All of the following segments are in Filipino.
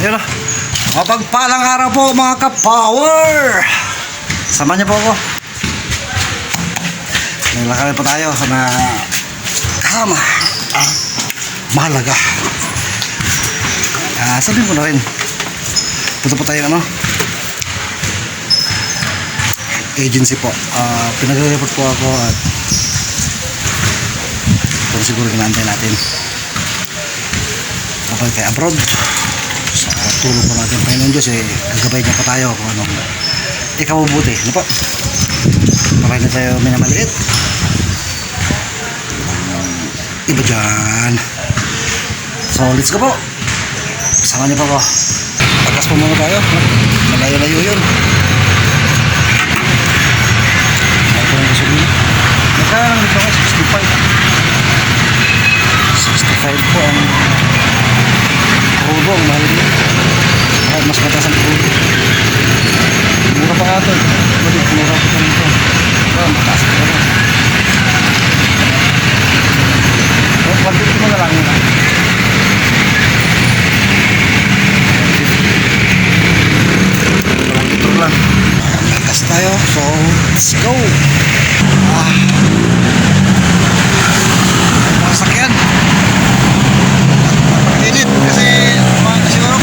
Ayun o. Mapagpalang araw po mga ka-power. Sama niyo po ako. Naglalakad po tayo na kasama. Mahalaga. Sabihin ko na rin. Punta po tayo agency po. Pinag-report po ako at kung siguro kinantay natin kapag tayo abroad sa tulong po natin Panginoon Diyos gagabay niya pa tayo kung anong ikabubuti ano po para na tayo minamaliit iba dyan. So let's go po, sama niyo po ako. Pagkas po muna tayo, malayo-layo yun. Ay po ng gasolina magkano nito nga 65 po ang crudo, ang mahal niya. Mas mataas ang crudo. Mura pa nga ito. Mura pa ito. Mataas pa ito. Pagkita mo na lang yun. Ito lang. Lakas tayo. So, let's go. Masakyan. Init kasi siguro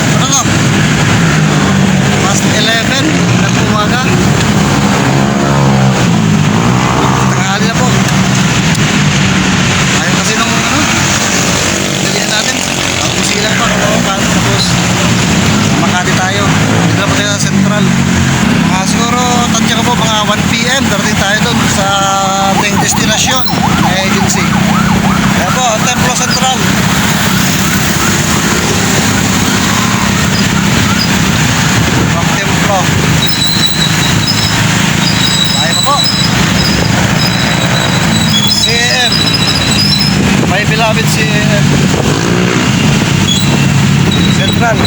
past 11 ng umaga, tanghali na po. Ayaw kasi nung dalihan natin ang pusilang pa tapos Makati tayo, dito na po tayo sa Central. Siguro tansya ko po mga 1 PM darating tayo doon sa ating destinasyon na agency. Kaya po Templo Central. Tayo pa po CAM, my beloved CAM Central.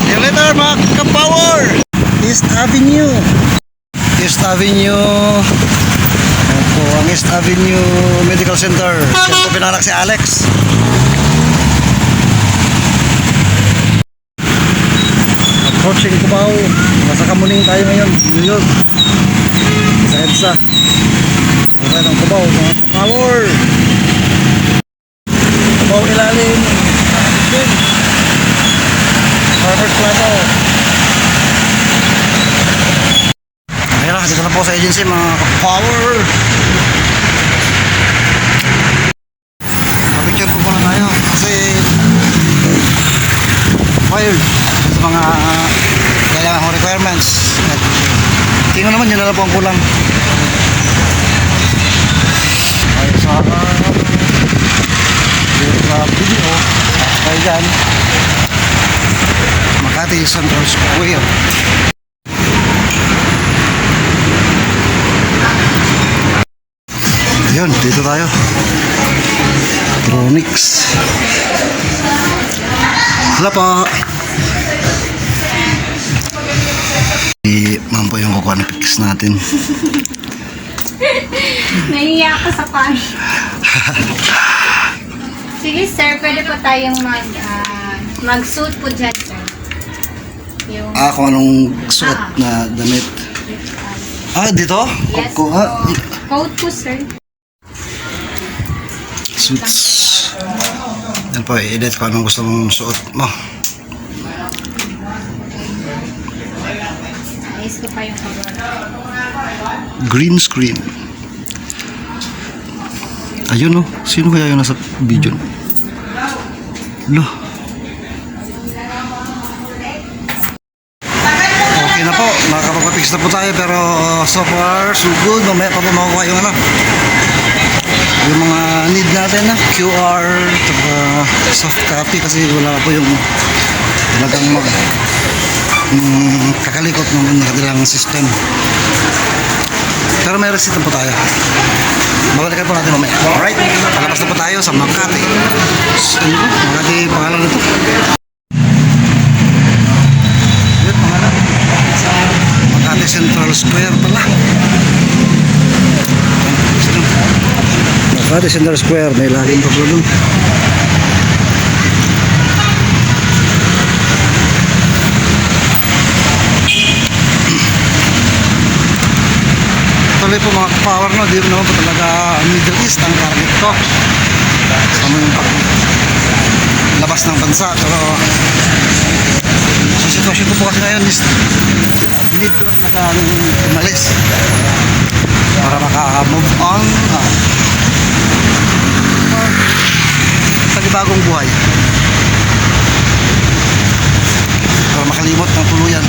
See you later mga ka-power. East Avenue. Ayan po ang East Avenue Medical Center. Diyan po pinanganak si Alex. Approaching Cubao. Nasa Kamuning tayo ngayon, New York. Sa EDSA. Ayan ang Cubao, mga power. Cubao ilalim. Farmers Plaza. Ayan na, dito na po sa agency mga power. Picture po muna tayo kasi fired sa mga kailangan kong requirements. Tingnan naman yun na lang po ang kulang. Ay sa video ay dyan Makati Central Square. Yun, dito tayo Tronics. Wala po. Ma'am po yung kukuha ng pics natin. Nahiya ako sa pan. Sige sir, pwede po tayong mag-suit po dyan sir. Yung... kung anong suot na damit. Dito? Yes po. Coat po sir. Suits. Yan po, i-edit ko anong gusto mong suot mo. Ayos ko pa yung cover. Green screen. Ayun sino kaya yung nasa video? Lo. Okay na po, makakapag-fix na po tayo pero so far so good. Mamaya pa po makukuha yung yung mga need natin QR soft copy kasi wala po yung talagang kakalikot ng kanilang system. Pero may receipt na po tayo. Babalikan po natin mamaya. Alright, palabas na po tayo sa Makati. Makati pangalan nito. Yun, pangalan. Makati Central Square pala. Makati Central Square, may laging pa po doon. Actually po mga kapower, no, di naman po talaga Middle East ang target ko. Kasama yung paglabas ng bansa. Pero sa sitwasyon ko po kasi ngayon is need ko na talaga umalis para maka-move on sa bagong buhay. Para makalimot ng tuluyan.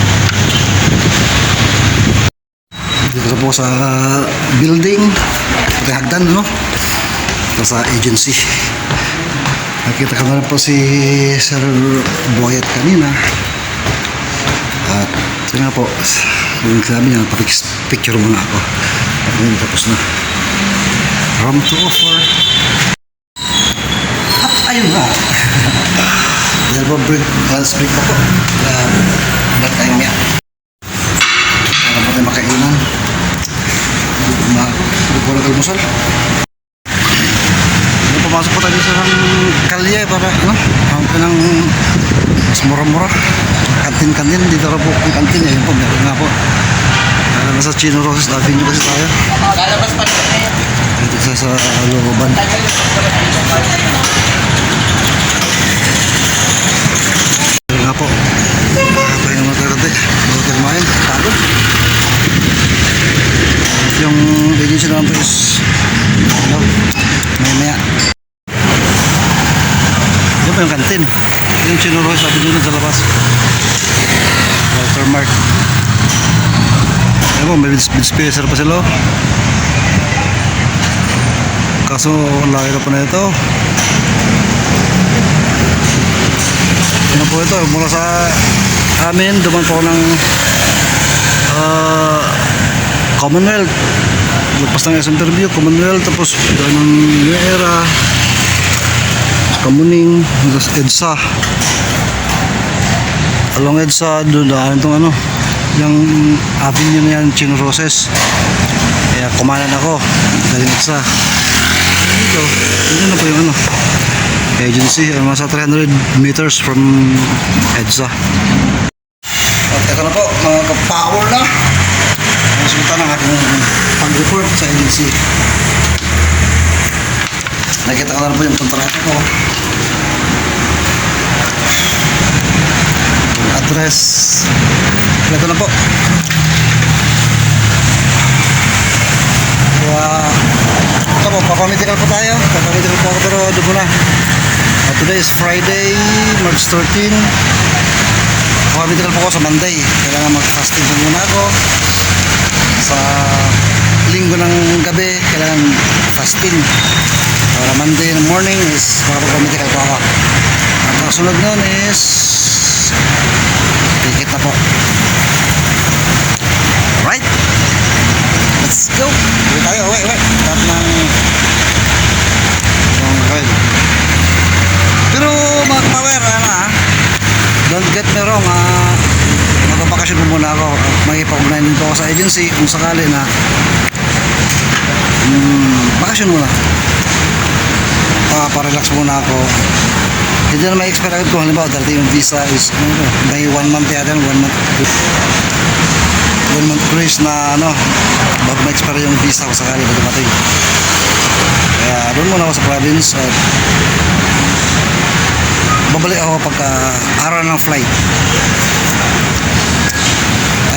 Dito na po sa building, pati hagdan, no? Ito sa agency. Nakita ko na po si Sir Boyet kanina. At ito nga po, yung sabi niya, picture muna ako. At ngayon tapos na. Room 204. At ayun na. Dahil po lunch break pa po. Ba't tayo niya? Para po tayo makainan. Hindi ko lang almusal. Pumasok po tayo sa kalye para ang pinang mas mura-mura. Kantin-kantin. Dito rin po ang kantin. Ayun po, meron nga po. Nasa Chino Roses Avenue kasi tayo. Lalabas pa rin eh. Dito sa looban. Ayun nga po. Kaya naman tayo kante. Bago tayo kumain. Pagod. Yung agency naman po is maya-maya. Yan po yung kantin. Yung Chino Roses Avenue sa labas. Walter Mart. Ayan po, may dispenser pa sila. Kaso, laki na po na ito. Ano po ito, mula sa amin, duman po ng Commonwealth. Lagpas ng SM interview, Commonwealth, tapos doon ng New Era, Kamuning, tapos EDSA. Along EDSA, doon daan itong yung avenue na yan, Chino Roses. Kaya kumanan ako galing EDSA. Dito na po yung agency, mga 300 meters from EDSA. At ito na po, mga ka-power na. Resulta ng aking pag-report sa agency. Nakita ko na po yung kontrata ko. Address. Ito na po. Ito po, papamedical po tayo. Papamedical po ako pero doon po na. Today is Friday, March 13. Papamedical po ako sa Monday. Kailangan mag-fasting po muna ako. Sa linggo ng gabi, kailangan fasting. Para Monday in the morning is papamedical po ako. Ang kasunod nun is ticket na po. Alright, let's go. Uwi tayo, uwi. Lahat ng pero mga power, don't get me wrong, magpapakasyon po muna ako. Makipag-ugnayan din po ako sa agency kung sakali na bakasyon muna. Pa-relax muna ako. Hindi na may expect agad ko. Halimbawa, darating yung visa is may 1 month yata, 1 month grace na bago ma-expire yung visa ko sakali ba dumating. Kaya doon muna ako sa province at babalik ako pagka araw ng flight.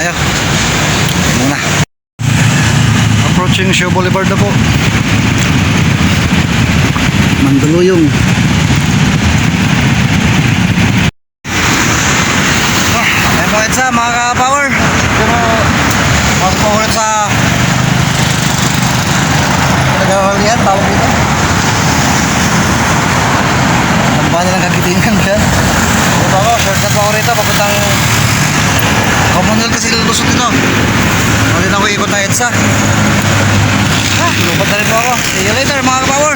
Ayo muna. Approaching Shaw Boulevard na po. Mandaluyong. Ayan po EDSA mga ka-power. Pero pasok po ulit sa pinag-awalihan, tawag dito. Tamba na lang kagitingan ba yan? Ito ako, shortcut po ako rito, papuntang Commonwealth kasi lusot ito. Ulit ako ikot na EDSA. Lupat na rin po ako. See you later mga ka-power.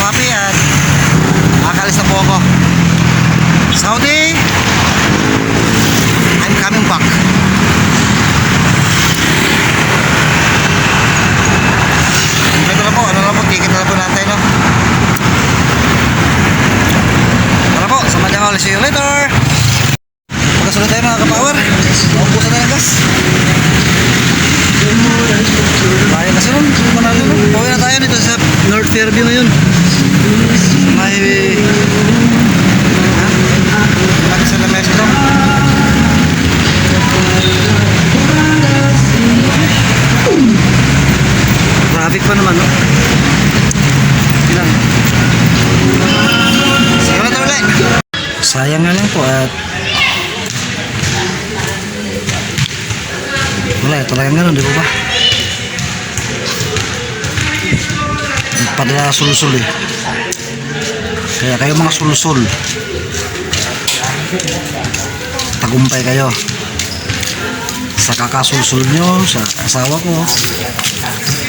Happy at makakalis na po ako. Saudi, I'm coming back. Ito na po, ticket na po natin, no? Tara po, sama niya ako. See you later. Pagkasunod tayo mga ka-power. Maubusan na ng gas. Bayan kasi nun, manalo nun. Pauwi na tayo dito sa North Fairview ngayon. May... Lagi sa Lamestro. Traffic pa naman, no? Ilan? Sige na ulit. Sayang nga lang po at wala, talagang ganun, di ba ba? Padala sul-sul eh. Kaya kayo mga sul-sul, tagumpay kayo sa kakasul-sul nyo sa asawa ko.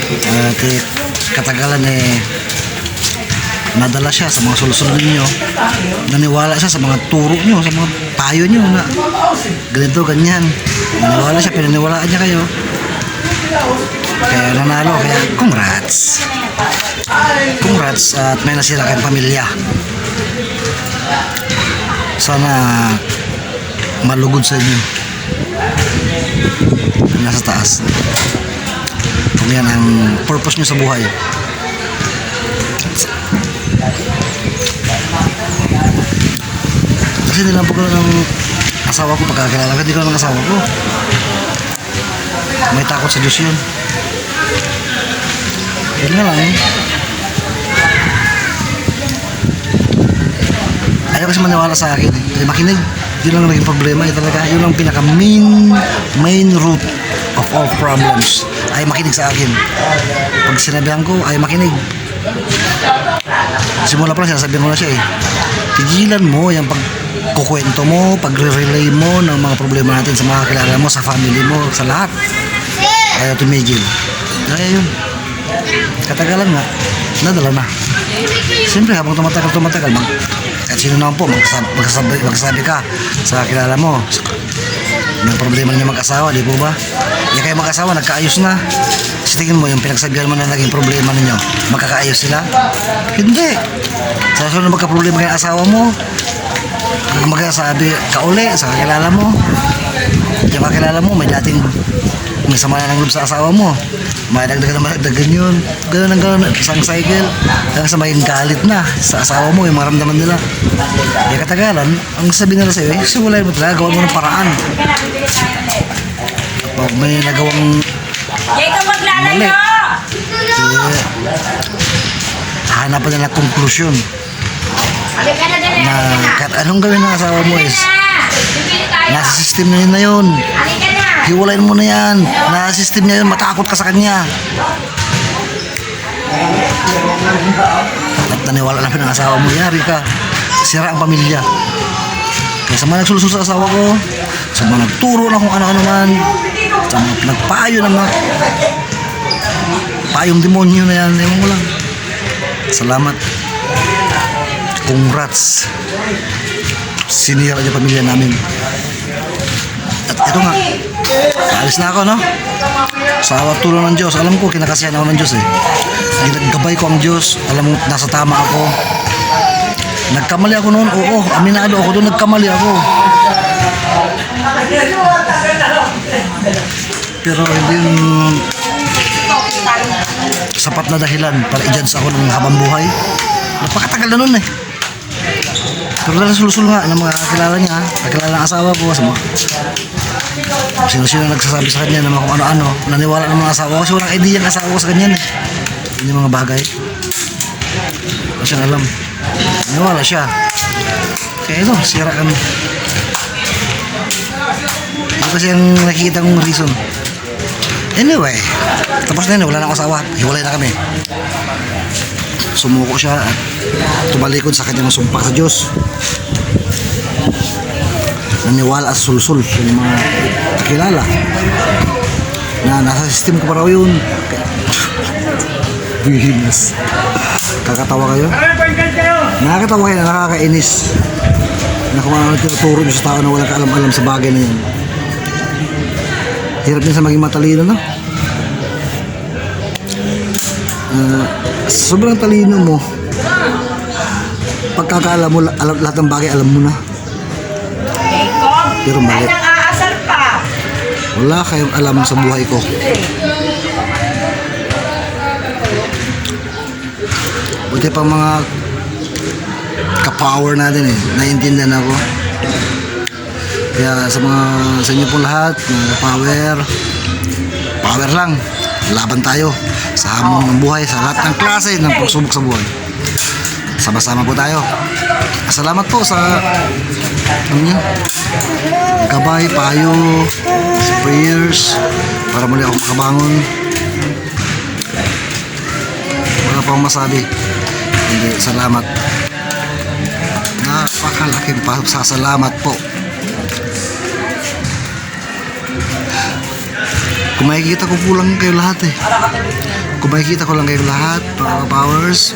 At katagalan nadala siya sa mga sul-sul ninyo, naniwala siya sa mga turo nyo, sa mga payo nyo na ganito, ganyan. Naniwala siya, pinaniwalaan niya kayo, kaya nanalo. Kaya congrats at may nasira kayong pamilya. Sana malugod sa inyo nasa taas kung yan ang purpose nyo sa buhay. Kasi nilampog ko ng asawa ko pagkakilala ko, hindi ko ng asawa ko. May takot sa Diyos yun. Yun nga lang ayaw kasi maniwala sa akin eh. Makinig, yun lang naging problema eh, talaga. Yun ang pinaka main root of all problems. Ay makinig sa akin. Pag sinabihan ko, ay makinig. Simula pa lang sinasabihan ko na siya eh, tigilan mo yung pagkukwento mo, pagre-relay mo ng mga problema natin sa mga kilala mo, sa family mo, sa lahat. Ayaw tumigil. Kaya yun, katagalan nga, nadala na. Siyempre habang tumatagal at sino naman po magsasabi ka sa kilala mo ng problema niyo mag-asawa, di po ba? Yung kayo mag-asawa nagkaayos na, sa tingin mo yung pinagsabihan mo na naging problema ninyo, magkakaayos sila? Hindi. Sa sunod magka-problema kayo asawa mo, magsasabi ka uli sa kakilala mo. Yung kakilala mo may dating may sama na ng loob sa asawa mo, may dagdagan yun, gano'n ang gano'n, isang cycle hanggang sa maging galit na sa asawa mo, yung maramdaman nila. Kaya katagalan, ang sabi nila sa'yo, simulayin mo talaga, gawa mo ng paraan. Pag may nagawang mali, hanapan nila konklusyon na kahit anong gawin ng asawa mo is nasa system na yun. Hiwalayin mo na yan. Nasa system niya yun, matakot ka sa kanya. At naniwala namin ng asawa mo, yari ka, sira ang pamilya. Kaya sa mga nagsulusol sa asawa ko, sa mga nagturo na kung ano-ano man, sa mga nagpayo na mga payong demonyo na yan, ewan mo lang. Salamat. Congrats. Sinira niya pamilya namin. At ito nga, alis na ako, no? Sa awat tulong ng Diyos, alam ko kinakasihan ako ng Diyos eh. Naggabay ko ang Diyos, alam mo nasa tama ako. Nagkamali ako noon, oo, aminado ako doon, nagkamali ako. Pero hindi yung sapat na dahilan para i-judge ako ng habang buhay. Napakatagal na noon eh. Pero dahil sul-sul nga ng mga kakilala niya, kakilala ng asawa ko, sa mga sino-sino nagsasabi sa kanya ng mga kung ano-ano, naniwala ng mga asawa ko kasi walang idea ang asawa ko sa kanya eh. Yun yung mga bagay. Wala siyang alam. Naniwala siya. Kaya ito, sira kami. Ito kasi ang nakikita kong reason. Anyway, tapos na yun, wala na akong asawa. Hiwalay na kami. Sumuko siya at tumalikod sa kanyang sumpa sa Diyos. Naniwala at sul-sul yung mga kakilala na nasa system ko pa raw yun. Bihinas. Kakatawa kayo? Nakakatawa kayo na nakakainis na kung ano tinuturo nyo sa tao na walang kaalam-alam sa bagay na yan. Hirap din sa maging matalino, no? Sobrang talino mo, pagkakaalam mo lahat ng bagay alam mo na, pero mali. Wala kayong alam sa buhay ko. Buti pang mga ka-power natin naiintindihan ako. Kaya sa inyo pong lahat, mga power, power lang. Laban tayo sa hamon ng buhay, sa lahat ng klase ng pagsubok sa buhay. Sama-sama po tayo. Salamat po sa gabay, payo, prayers para muli ako makabangon. Wala pa akong masabi. Hindi, salamat. Napakalaking pasasalamat po. Kung makikita ko po lang kayo lahat Kung makikita ko lang kayo lahat, mga powers,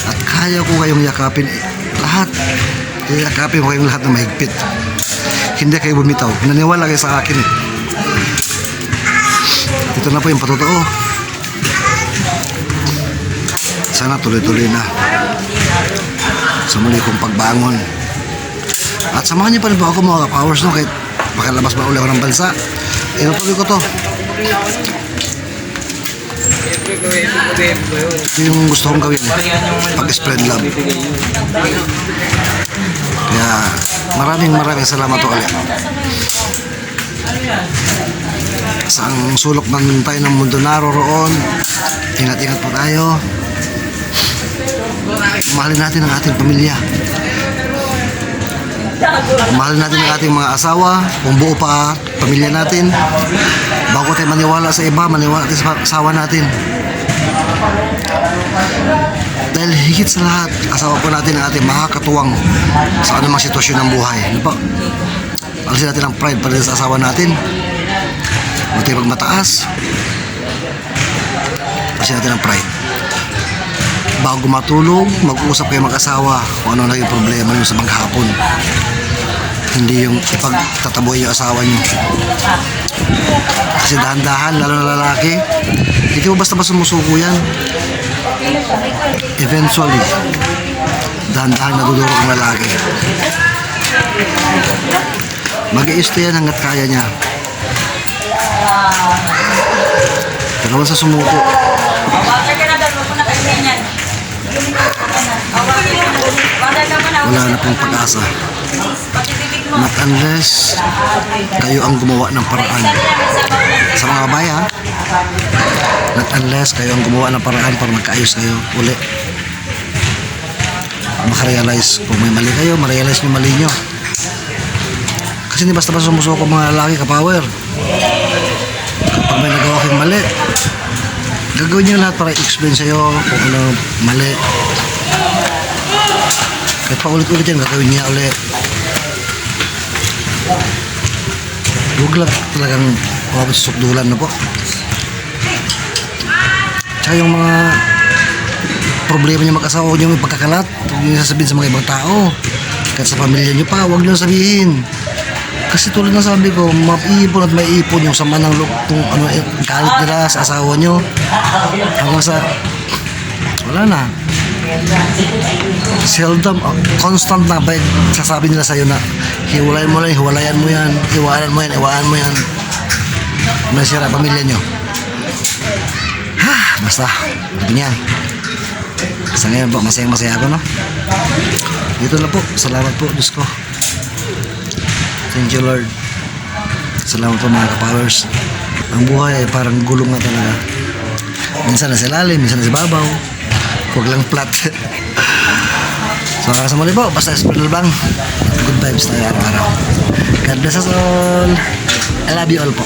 at kaya ko kayong yakapin lahat. Yakapin ko kayong lahat na mahigpit. Hindi kayo bumitaw. Naniwala kayo sa akin Ito na po yung patotoo. Sana tuloy-tuloy na sa muli kong pagbangon. At samahan niyo pa rin po ako mga powers kahit makalabas ba uli ako ng bansa. Inutuloy ko to. Ito yung gusto kong gawin pag-spread love. Kaya maraming salamat po ulit. Sa ang sulok ng tayo ng mundo naroroon, ingat-ingat po tayo. Mahalin natin ang ating pamilya. Mahalin natin ang ating mga asawa, kung buo pa pamilya natin. Bago tayo maniwala sa iba, maniwala tayo sa asawa natin. Dahil higit sa lahat, asawa po natin ang ating makakatuwang sa anumang sitwasyon ng buhay. Ano po? Alisin natin ang pride para sa asawa natin. Huwag tayo magmataas. Alisin natin ang pride. Bago matulog, mag-uusap kayo mag-asawa kung ano naging problema nyo sa maghapon. Hindi yung ipagtataboy yung asawa nyo. Kasi dahan-dahan, lalo na lalaki, hindi mo basta-basta sumusuko yan. Eventually, dahan-dahan nadudurog ang lalaki. Mag-i-stay yan hanggat kaya niya. Pero sa sumuko, wala na pong pag-asa. Not unless kayo ang gumawa ng paraan. Sa mga bayan, not unless kayo ang gumawa ng paraan para magkaayos kayo uli. Makarealize kung may mali kayo, marealize nyo mali nyo. Kasi hindi basta-basta sumusuko mga lalaki ka-power. Kapag may nagawa kayong mali, gagawin nyo lahat para i-explain sa'yo kung ano mali. Kahit pa ulit-ulit yan, gagawin niya ulit. Huwag lang talagang susukdulan na po. Tsaka yung mga problema niyo mag-asawa, huwag niyo may pagkakalat. Huwag niyo sasabihin sa mga ibang tao. Kahit sa pamilya niyo pa, huwag niyo sabihin. Kasi tulad ng sabi ko, maiipon at maiipon yung sama ng loob kung ano galit nila sa asawa nyo. Hanggang sa wala na. Seldom, constant na ba sasabi nila sa'yo na hiwalayan mo lang, hiwalayan mo yan, iwanan mo yan, iwanan mo yan. Masira pamilya nyo. Basta, ganyan. Sa ngayon po, masayang-masaya ako, no? Dito na po, salamat po, Diyos ko. Thank you, Lord. Salamat po mga ka-powers. Ang buhay ay parang gulong na talaga. Minsan nasa ilalim, minsan nasa babaw. Huwag lang flat. So hanggang sa muli po, basta spread lang. Good vibes tayo araw-araw. God bless us all. I love you all po.